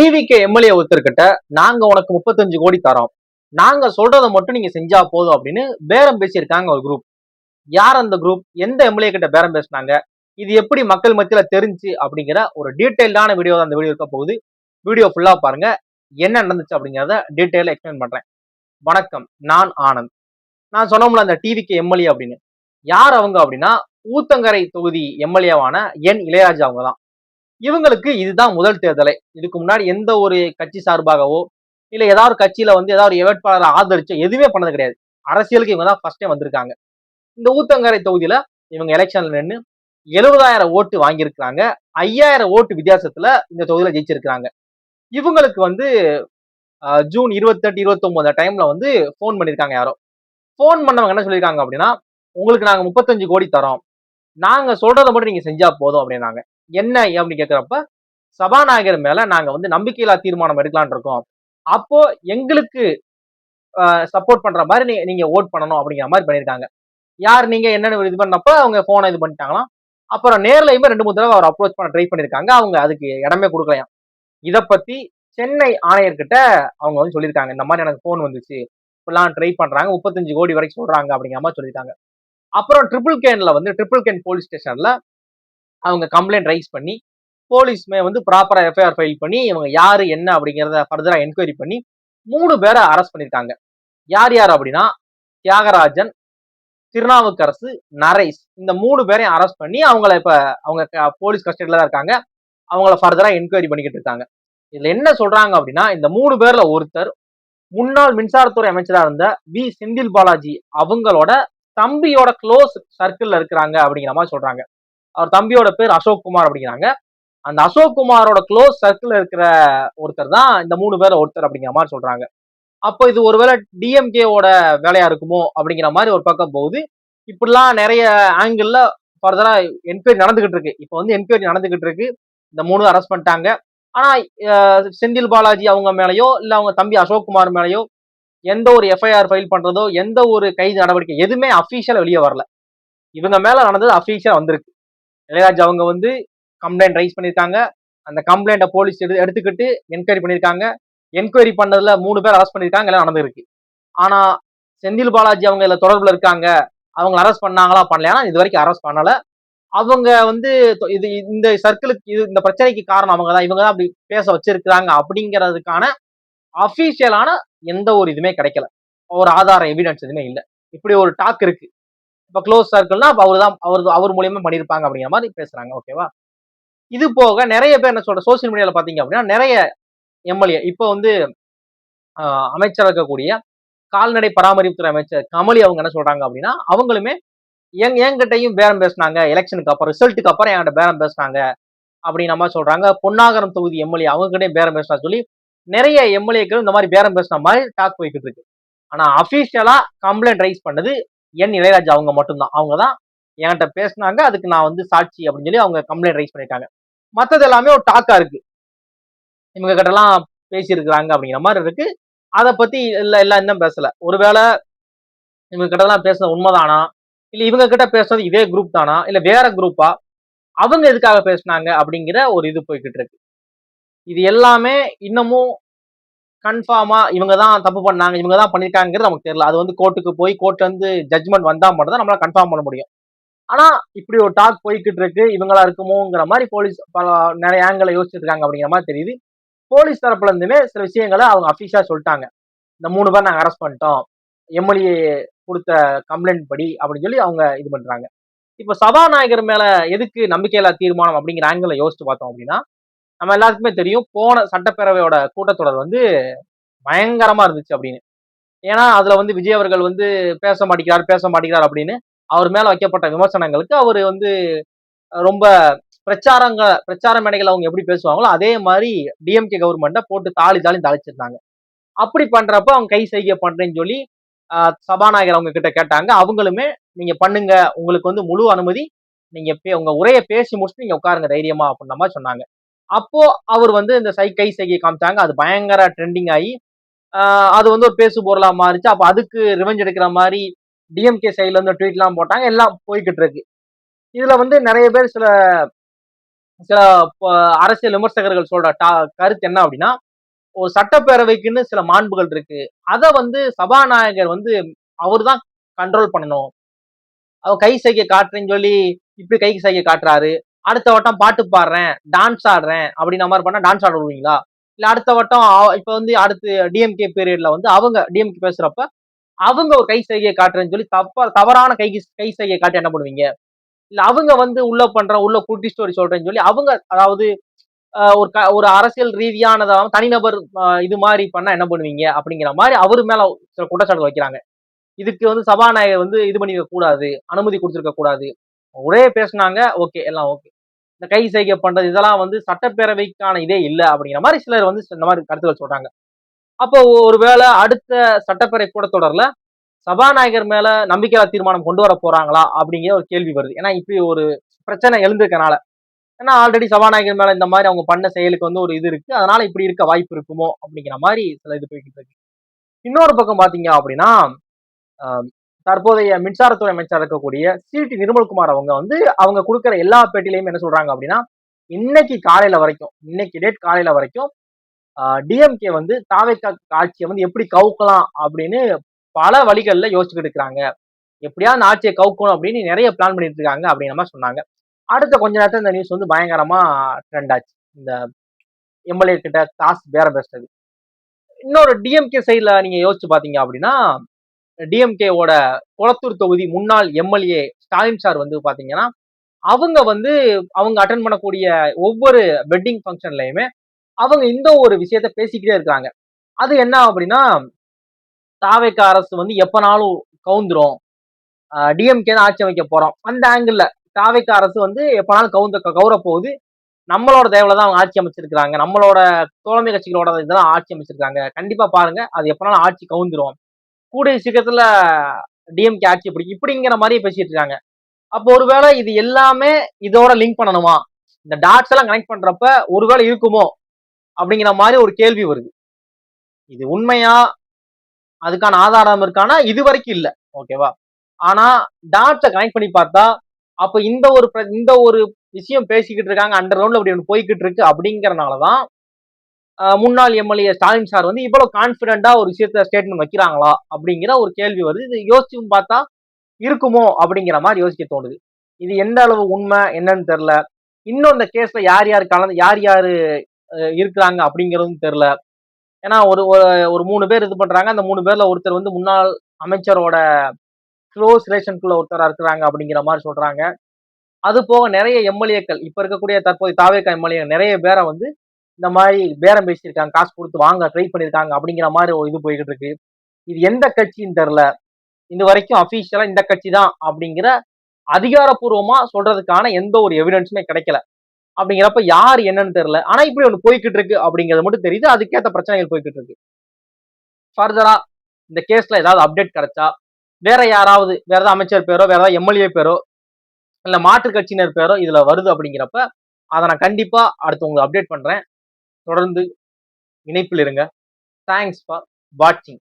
டிவிக்கு எம்எல்ஏ ஒருத்தர்கிட்ட நாங்க உனக்கு 35 கோடி தரோம், நாங்க சொல்றதை மட்டும் நீங்க செஞ்சா போதும் அப்படின்னு பேரம் பேசியிருக்காங்க ஒரு குரூப். யார் அந்த குரூப், எந்த எம்எல்ஏ கிட்ட பேரம் பேசினாங்க, இது எப்படி மக்கள் மத்தியில தெரிஞ்சு அப்படிங்கிற ஒரு டீடைல்டான வீடியோ தான் அந்த வீடியோ இருக்க போகுது. வீடியோ ஃபுல்லா பாருங்க, என்ன நடந்துச்சு அப்படிங்கிறத டீடைலா எக்ஸ்பிளைன் பண்றேன். வணக்கம், நான் ஆனந்த். நான் சொன்னோம்ல அந்த டிவிக்கு எம்எல்ஏ அப்படின்னு, யார் அவங்க அப்படின்னா ஊத்தங்கரை தொகுதி எம்எல்ஏவான என் இளையராஜா அவங்க தான். இவங்களுக்கு இதுதான் முதல் தேர்தலை. இதுக்கு முன்னாடி எந்த ஒரு கட்சி சார்பாகவோ இல்ல ஏதாவது கட்சியில வந்து ஏதாவது வேட்பாளரை ஆதரிச்சோ எதுவுமே பண்ணது கிடையாது. அரசியலுக்கு இவங்க தான் ஃபர்ஸ்ட் டைம் வந்திருக்காங்க. இந்த ஊத்தங்கரை தொகுதியில இவங்க எலெக்ஷன்ல நின்று 70,000 ஓட்டு வாங்கியிருக்காங்க. 5,000 ஓட்டு வித்தியாசத்துல இந்த தொகுதியில ஜெயிச்சிருக்காங்க. இவங்களுக்கு வந்து ஜூன் 28, 29 டைம்ல வந்து போன் பண்ணிருக்காங்க யாரோ. போன் பண்ணவங்க என்ன சொல்லியிருக்காங்க அப்படின்னா, உங்களுக்கு நாங்க 35 கோடி தரோம், நாங்க சொல்றதை மட்டும் நீங்க செஞ்சா போதும் அப்படின்னாங்க. என்ன அப்படின்னு கேட்கிறப்ப, சபாநாயகர் மேல நாங்க வந்து நம்பிக்கையில்லா தீர்மானம் எடுக்கலாம்னு இருக்கோம், அப்போ எங்களுக்கு சப்போர்ட் பண்ற மாதிரி நீங்க ஓட் பண்ணணும் அப்படிங்கிற மாதிரி பண்ணிருக்காங்க. யார் நீங்க என்னன்னு இது பண்ணப்ப அவங்க போனை இது பண்ணிட்டாங்களாம். அப்புறம் நேர்லயுமே 2-3 தடவை அவர் அப்ரோச் பண்ண ட்ரை பண்ணிருக்காங்க. அவங்க அதுக்கு இடமே கொடுக்கலையாம். இத பத்தி சென்னை ஆணையர்கிட்ட அவங்க வந்து சொல்லியிருக்காங்க, இந்த மாதிரி எனக்கு போன் வந்துச்சு, இப்பெல்லாம் ட்ரை பண்றாங்க, 35 கோடி வரைக்கும் சொல்றாங்க அப்படிங்கிற மாதிரி சொல்லியிருக்காங்க. அப்புறம் ட்ரிபிள் கேன் போலீஸ் ஸ்டேஷன்ல அவங்க கம்ப்ளைண்ட் ரைஸ் பண்ணி போலீஸ்மே வந்து ப்ராப்பரா எஃப்ஐஆர் ஃபைல் பண்ணி இவங்க யாரு என்ன அப்படிங்கிறத ஃபர்தரா என்கொயரி பண்ணி 3 பேரை அரெஸ்ட் பண்ணிருக்காங்க. யார் யார் அப்படின்னா தியாகராஜன், திருநாவுக்கரசு, நரேஷ், இந்த 3 பேரையும் அரெஸ்ட் பண்ணி அவங்கள இப்ப அவங்க போலீஸ் கஸ்டடியில தான் இருக்காங்க. அவங்கள ஃபர்தரா என்கொயரி பண்ணிக்கிட்டு இருக்காங்க. இதுல என்ன சொல்றாங்க அப்படின்னா, இந்த 3 பேர்ல ஒருத்தர் முன்னாள் மின்சாரத்துறை அமைச்சரா இருந்த வி செந்தில் பாலாஜி அவங்களோட தம்பியோட க்ளோஸ் சர்க்கிள்ல இருக்கிறாங்க அப்படிங்கிற மாதிரி சொல்றாங்க. அவர் தம்பியோட பேர் அசோக் குமார் அப்படிங்கிறாங்க. அந்த அசோக் குமாரோட க்ளோஸ் சர்க்கிள் இருக்கிற ஒருத்தர் தான் இந்த 3 பேர்ல ஒருத்தர் அப்படிங்கிற மாதிரி சொல்றாங்க. அப்போ இது ஒருவேளை டிஎம்கேவோட வேலையா இருக்குமோ அப்படிங்கிற மாதிரி ஒரு பக்கம் போகுது. இப்படிலாம் நிறைய ஆங்கிள் ஃபர்தரா என்கொயரி நடந்துகிட்டு இருக்கு. இப்போ வந்து என்கொயரி நடந்துகிட்டு இருக்கு. இந்த 3 அரெஸ்ட் பண்ணிட்டாங்க. ஆனா செந்தில் பாலாஜி அவங்க மேலேயோ இல்ல அவங்க தம்பி அசோக் குமார் மேலேயோ எந்த ஒரு எஃப்ஐஆர் ஃபைல் பண்றதோ எந்த ஒரு கைது நடவடிக்கை எதுவுமே அபிஷியலா வெளியே வரல. இவங்க மேல நடந்தது அபிஷியலா வந்திருக்கு. இளையராஜா அவங்க வந்து கம்ப்ளைண்ட் ரைஸ் பண்ணிருக்காங்க. அந்த கம்ப்ளைண்ட போலீஸ் எடுத்துக்கிட்டு என்கொயரி பண்ணிருக்காங்க. என்கொயரி பண்ணதுல 3 பேர் அரெஸ்ட் பண்ணிருக்காங்க, எல்லாம் நடந்திருக்கு. ஆனா செந்தில் பாலாஜி அவங்க இதுல தொடர்புல இருக்காங்க, அவங்க அரெஸ்ட் பண்ணாங்களா பண்ணலையா, இது வரைக்கும் அரெஸ்ட் பண்ணல. அவங்க வந்து இது இந்த சர்க்கிளுக்கு இந்த பிரச்சனைக்கு காரணம் அவங்க தான், இவங்க தான் அப்படி பேச வச்சிருக்காங்க அப்படிங்கிறதுக்கான அபிஷியலான எந்த ஒரு இதுவுமே கிடைக்கல. ஒரு ஆதார எவிடன்ஸ் எதுவுமே இல்லை. இப்படி ஒரு டாக் இருக்கு. இப்ப க்ளோஸ் சர்க்கிள்னா அவர் மூலியமா பண்ணிருப்பாங்க அப்படிங்கிற மாதிரி பேசுறாங்க. ஓகேவா? இது போக நிறைய பேர் என்ன சொல்ற சோசியல் மீடியால பாத்தீங்க அப்படின்னா நிறைய எம்எல்ஏ இப்போ வந்து அமைச்சர் இருக்கக்கூடிய கால்நடை பராமரிப்புத்துறை அமைச்சர் கமலி அவங்க என்ன சொல்றாங்க அப்படின்னா, அவங்களுமே என்கிட்டையும் பேரம் பேசினாங்க, எலெக்ஷனுக்கு அப்புறம் ரிசல்ட்டுக்கு அப்புறம் என்கிட்ட பேரம் பேசினாங்க அப்படின்னு மாதிரி சொல்றாங்க. பொன்னாகரம் தொகுதி எம்எல்ஏ அவங்க கிட்டையும் பேரம் பேசினா சொல்லி நிறைய எம்எல்ஏக்கள் இந்த மாதிரி பேரம் பேசின மாதிரி டாக் போய்கிட்டு இருக்கு. ஆனா அபிஷியலா கம்ப்ளைண்ட் ரைஸ் பண்ணது என் இளையராஜா அவங்க மட்டும்தான். அவங்க தான் என்கிட்ட பேசினாங்க, அதுக்கு நான் வந்து சாட்சி அப்படின்னு சொல்லி அவங்க கம்ப்ளைண்ட் ரைஸ் பண்ணிருக்காங்க. மத்தது எல்லாமே ஒரு டாக்கா இருக்கு, இவங்க கிட்ட எல்லாம் பேசியிருக்கிறாங்க அப்படிங்கிற மாதிரி இருக்கு. அதை பத்தி எல்லாம் இன்னும் பேசல. ஒருவேளை இவங்க கிட்ட எல்லாம் பேசுறது உண்மைதானா, இல்ல இவங்க கிட்ட பேசுறது இதே குரூப் தானா, இல்ல வேற குரூப்பா, அவங்க எதுக்காக பேசினாங்க அப்படிங்கிற ஒரு இது போய்கிட்டு இருக்கு. இது எல்லாமே இன்னமும் கன்ஃபார்மா இவங்க தான் தப்பு பண்ணாங்க, இவங்க தான் பண்ணிருக்காங்கிறது நமக்கு தெரியல. அது வந்து கோர்ட்டுக்கு போய் கோர்ட்ல இருந்து ஜட்ஜ்மெண்ட் வந்தா மட்டும் தான் நம்மளால கன்ஃபார்ம் பண்ண முடியும். ஆனா இப்படி ஒரு டாக் போய்கிட்டு இருக்கு, இவங்களா இருக்குமோங்கிற மாதிரி போலீஸ் நிறைய ஆங்கிள் யோசிச்சிட்டு இருக்காங்க அப்படிங்கிற மாதிரி தெரியுது. போலீஸ் தரப்புல இருந்துமே சில விஷயங்களை அவங்க அபிஷியலா சொல்லிட்டாங்க. இந்த 3 பேர் நாங்க அரெஸ்ட் பண்ணிட்டோம், எம்எல்ஏ கொடுத்த கம்ப்ளைண்ட் படி அப்படின்னு சொல்லி அவங்க இது பண்றாங்க. இப்ப சபாநாயகர் மேல எதுக்கு நம்பிக்கையில்லா தீர்மானம் அப்படிங்கிற ஆங்கிள் யோசிச்சு பார்த்தோம் அப்படின்னா, நம்ம எல்லாருக்குமே தெரியும் போன சட்டப்பேரவையோட கூட்டத்தொடர் வந்து பயங்கரமா இருந்துச்சு அப்படின்னு. ஏன்னா அதுல வந்து விஜய் அவர்கள் வந்து பேச மாட்டேங்கிறார் அப்படின்னு அவர் மேல வைக்கப்பட்ட விமர்சனங்களுக்கு அவர் வந்து ரொம்ப பிரச்சார மேடைகள் அவங்க எப்படி பேசுவாங்களோ அதே மாதிரி டிஎம்கே கவர்மெண்ட்டை போட்டு தாலி தாளிச்சிருந்தாங்க. அப்படி பண்றப்ப அவங்க கை செய்கை பண்றேன்னு சொல்லி சபாநாயகர் அவங்க கிட்ட கேட்டாங்க. அவங்களுமே நீங்க பண்ணுங்க, உங்களுக்கு வந்து முழு அனுமதி, நீங்க உங்க உரையை பேசி முடிச்சுட்டு நீங்க உட்காருங்க தைரியமா அப்படின்ற மாதிரி சொன்னாங்க. அப்போ அவர் வந்து இந்த கை செய்கை காமிச்சாங்க. அது பயங்கர ட்ரெண்டிங் ஆகி அது வந்து ஒரு பேசு பொருளா மாறிச்சு. அப்ப அதுக்கு ரிவெஞ்ச் எடுக்கிற மாதிரி டிஎம்கே சைட்ல இருந்து ட்வீட் எல்லாம் போட்டாங்க. எல்லாம் போய்கிட்டு இருக்கு. இதுல வந்து நிறைய பேர் சில சில அரசியல் விமர்சகர்கள் சொல்ற கருத்து என்ன அப்படின்னா, ஒரு சட்டப்பேரவைக்குன்னு சில மாண்புகள் இருக்கு. அத வந்து சபாநாயகர் வந்து அவரு தான் கண்ட்ரோல் பண்ணணும். அவர் கை சைகை காட்டுறேன்னு சொல்லி இப்படி கை சைகை காட்டுறாரு. அடுத்த வட்டம் பாட்டு பாடுறேன், டான்ஸ் ஆடுறேன் அப்படின்ன மாரி பண்ணா டான்ஸ் ஆட விடுவீங்களா? இல்ல அடுத்த வட்டம் இப்ப வந்து அடுத்து டிஎம்கே பீரியட்ல வந்து அவங்க டிஎம்கே பேசுறப்ப, அவங்க ஒரு கை சைகைய காட்டுறேன்னு சொல்லி தவறான கை சைகை காட்டி என்ன பண்ணுவீங்க? இல்ல அவங்க வந்து உள்ள குட்டி ஸ்டோரி சொல்றேன்னு சொல்லி அவங்க அதாவது ஒரு அரசியல் ரீதியானதா தனிநபர் இது மாரி பண்ணா என்ன பண்ணுவீங்க? அப்படிங்கிற மாரி அவரு மேல சில குற்றச்சாட்டு வைக்கிறாங்க. இதுக்கு வந்து சபாநாயகர் வந்து இது பண்ணிருக்க கூடாது. அனுமதி குடுத்திருக்க கூடாது. ஒரே பேசுனாங்க. ஓகே. எல்லாம் ஓகே. இந்த கை சைகை பண்றது இதெல்லாம் வந்து சட்டப்பேரவைக்கான இதே இல்ல அப்படிங்கிற மாரி சிலர் வந்து இந்த மாரி கருத்துக்கள் சொல்றாங்க. அப்போ ஒருவேளை அடுத்த சட்டப்பேரவை கூட்டத்தொடர்ல சபாநாயகர் மேல நம்பிக்கையில்லா தீர்மானம் கொண்டு வர போறாங்களா? அப்படிங்கிற ஒரு கேள்வி வருது. ஏன்னா இப்படி ஒரு பிரச்சனை எழுந்திருக்கனால. ஏன்னா ஆல்ரெடி சபாநாயகர் மேல இந்த மாரி அவங்க பண்ண செயலுக்கு வந்து ஒரு இது இருக்கு. அதனால இப்படி இருக்க வாய்ப்பு இருக்குமோ? அப்படிங்கிற மாரி சில இது போய்க்கிட்டு இருக்கு. இன்னொரு பக்கம் பார்த்தீங்க அப்படின்னா, அ தற்போதைய மின்சாரத்துறை அமைச்சரா இருக்கக்கூடிய சி.டி. நிர்மல்குமார் அவங்க வந்து அவங்க குடுக்குற எல்லா பேட்டியிலயும் என்ன சொல்றாங்க அப்படின்னா, இன்னைக்கு டேட் காலையில வரைக்கும் டிஎம்கே வந்து தாவேகா ஆட்சியை வந்து எப்படி கவுக்கலாம் அப்படின்னு பல வழிகள்ல யோசிச்சுக்கிட்டு இருக்காங்க. எப்படியாவது ஆட்சியை கவுக்கணும் அப்படின்னு நிறைய பிளான் பண்ணிட்டு இருக்காங்க அப்படிங்கிற மாதிரி சொன்னாங்க. அடுத்த கொஞ்ச நேரத்துல இந்த நியூஸ் வந்து பயங்கரமா ட்ரெண்ட் ஆச்சு. இந்த எம்எல்ஏ கிட்ட காசு பேரம் பேசுறது. இன்னொரு டிஎம்கே சைட்ல நீங்க யோசிச்சு பாத்தீங்க அப்படின்னா, டிஎம்கேவோட கொளத்தூர் தொகுதி முன்னாள் எம்எல்ஏ ஸ்டாலின் சார் வந்து பாத்தீங்கன்னா, அவங்க வந்து அவங்க அட்டன் பண்ணக்கூடிய ஒவ்வொரு வெட்டிங் ஃபங்க்ஷன்லயுமே அவங்க இந்த ஒரு விஷயத்த பேசிக்கிட்டே இருக்காங்க. அது என்ன அப்படின்னா, தாவேகா அரசு வந்து எப்பனாலும் கவுந்துரும். டிஎம்கே தான் ஆட்சி அமைக்க போறோம். அந்த ஆங்கிள் தாவேகா அரசு வந்து எப்பனாலும் கவுர போகுது. நம்மளோட தயவுல தான் அவங்க ஆட்சி அமைச்சிருக்காங்க. நம்மளோட தோழமை கட்சிகளோட இதெல்லாம் ஆட்சி அமைச்சிருக்காங்க. கண்டிப்பா பாருங்க. அது எப்பனாலும் ஆட்சி கவுந்துரும். கூடிய சீக்கிரத்துல டிஎம்கே ஆட்சி பிடிக்கும். இப்படிங்கிற மாதிரி பேசிட்டு இருக்காங்க. அப்போ ஒருவேளை இது எல்லாமே இதோட லிங்க் பண்ணணுமா? இந்த டாட்ஸ் எல்லாம் கனெக்ட் பண்றப்ப ஒருவேளை இருக்குமோ? அப்படிங்கிற மாதிரி ஒரு கேள்வி வருது. இது உண்மையா? அதுக்கான ஆதாரம் இருக்கானா? இது வரைக்கும் இல்ல. ஓகேவா? ஆனா டாட்ஸ கனெக்ட் பண்ணி பார்த்தா, அப்ப இந்த ஒரு விஷயம் பேசிக்கிட்டு இருக்காங்க. அண்டர் கிரவுண்ட்ல அப்படி ஒண்ணு போய்க்கிட்டு இருக்கு அப்படிங்கறனாலதான் முன்னாள் எம்எல்ஏ ஸ்டாலின் சார் வந்து இவ்வளவு கான்பிடண்டா ஒரு விஷயத்த ஸ்டேட்மெண்ட் வைக்கிறாங்களா? அப்படிங்கிற ஒரு கேள்வி வருது. இது யோசிச்சும் பார்த்தா இருக்குமோ? அப்படிங்கிற மாதிரி யோசிக்க தோணுது. இது எந்த அளவு உண்மை என்னன்னு தெரியல. இன்னும் இந்த கேஸ்ல யார் யார் கலந்து யார் யாரு இருக்கிறாங்க அப்படிங்கறதும் தெரியல. ஏன்னா ஒரு ஒரு 3 பேர் இது பண்றாங்க. அந்த 3 பேர்ல ஒருத்தர் வந்து முன்னாள் அமைச்சரோட க்ளோஸ் ரிலேஷனுக்குள்ள ஒருத்தரா இருக்கிறாங்க அப்படிங்கிற மாதிரி சொல்றாங்க. அது போக நிறைய எம்எல்ஏக்கள் இப்ப இருக்கக்கூடிய தற்போதைய தாவேகா எம்எல்ஏ நிறைய பேரை வந்து இந்த மாதிரி பேரம் பேசியிருக்காங்க, காசு கொடுத்து வாங்க ட்ரை பண்ணிருக்காங்க அப்படிங்கிற மாதிரி ஒரு இது போய்கிட்டு இருக்கு. இது எந்த கட்சின்னு தெரியல. இது வரைக்கும் அபிஷியலா இந்த கட்சி தான் அப்படிங்கிற அதிகாரப்பூர்வமா சொல்றதுக்கான எந்த ஒரு எவிடன்ஸுமே கிடைக்கல. அப்படிங்கிறப்ப யார் என்னன்னு தெரியல. ஆனா இப்படி ஒண்ணு போய்கிட்டு இருக்கு அப்படிங்கிறது மட்டும் தெரியுது. அதுக்கேற்ற பிரச்சனைகள் போய்கிட்டு இருக்கு. ஃபர்தரா இந்த கேஸ்ல ஏதாவது அப்டேட் கிடைச்சா வேற ஏதாவது அமைச்சர் பேரோ வேற ஏதாவது எம்எல்ஏ பேரோ இல்ல மாற்று கட்சியினர் பேரோ இதுல வருது அப்படிங்கிறப்ப அதை நான் கண்டிப்பா அடுத்து உங்களுக்கு அப்டேட் பண்றேன். தொடர்ந்து இணைப்பில் இருங்க. தேங்க்ஸ் ஃபார் வாட்சிங்.